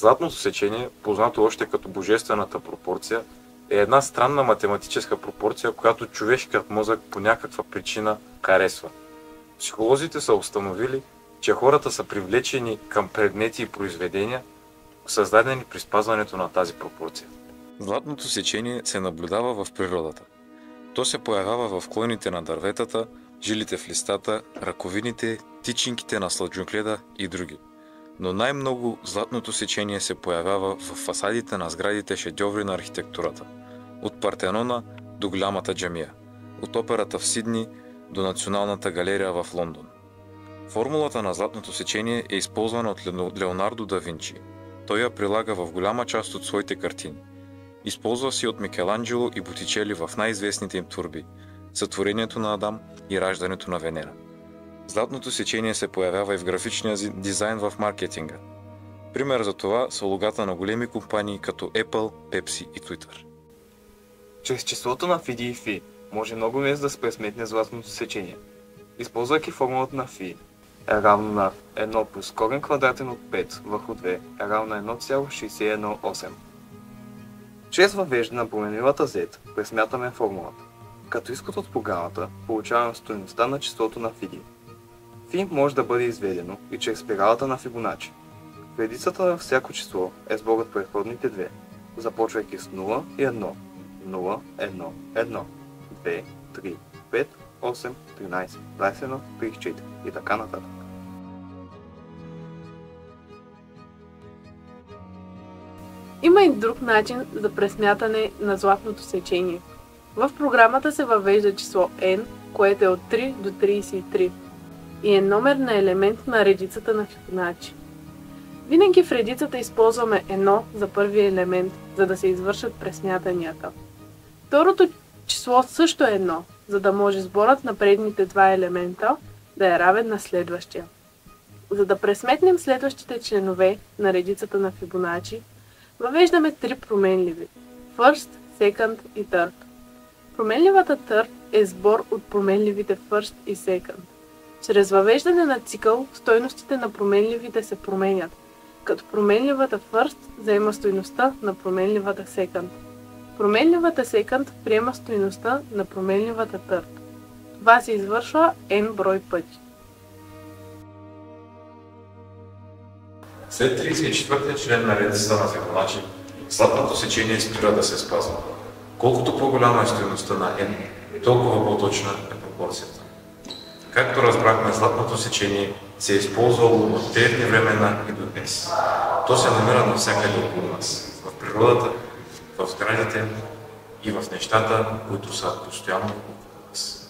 Златното сечение, познато още като божествената пропорция, е една странна математическа пропорция, която човешкият мозък по някаква причина харесва. Психолозите са установили, че хората са привлечени към предмети и произведения, създадени при спазването на тази пропорция. Златното сечение се наблюдава в природата. То се появява в клоните на дърветата, жилите в листата, ръковините, тичинките на сладжукледа и други. Но най-много златното сечение се появява в фасадите на сградите шедьоври на архитектурата. От Партенона до Голямата джамия, от операта в Сидни до Националната галерия в Лондон. Формулата на златното сечение е използвана от Леонардо да Винчи. Той я прилага в голяма част от своите картини. Използва се от Микеланджело и Ботичели в най-известните им творби – Сътворението на Адам и Раждането на Венера. Златното сечение се появява и в графичния дизайн в маркетинга. Пример за това са логата на големи компании като Apple, Pepsi и Twitter. Чрез числото на Фиди и Фи може много лесно да се пресметне златното сечение. Използвайки формулата на Фи е равно на 1 плюс корен квадратен от 5 върху 2 е равно на 1,618. Чрез въвеждане на променливата Z пресмятаме формулата. Като изход от програмата получаваме стойността на числото на Фиди. Фи може да бъде изведено и чрез спиралата на Фибоначи. В редицата на всяко число е сборът предходните две, започвайки с 0 и 1. 0, 1, 1, 2, 3, 5, 8, 13, 21, 34 и така нататък. Има и друг начин за пресмятане на златното сечение. В програмата се въвежда число n, което е от 3 до 33 и е номер на елемент на редицата на Фибоначи. Винаги в редицата използваме 1 за първия елемент, за да се извършат пресмятанията. Второто число също е 1, за да може сборът на предните два елемента да е равен на следващия. За да пресметнем следващите членове на редицата на Фибоначи, въвеждаме три променливи – first, second и third. Променливата third е сбор от променливите first и second. Чрез въвеждане на цикъл, стойностите на променливите се променят, като променливата first заема стойността на променливата second. Променливата second приема стойността на променливата third. Това се извършва n брой пъти. След 34-тия член на редицата на Фибоначи, златното сечение спира да се спазва. Колкото по-голяма е стойността на n, толкова по-точна е пропорцията. Както разбрахме, златното сечение се е използвало от древни времена и до днес. То се намира навсякъде около нас, в природата, в сградите и в нещата, които са постоянно около нас.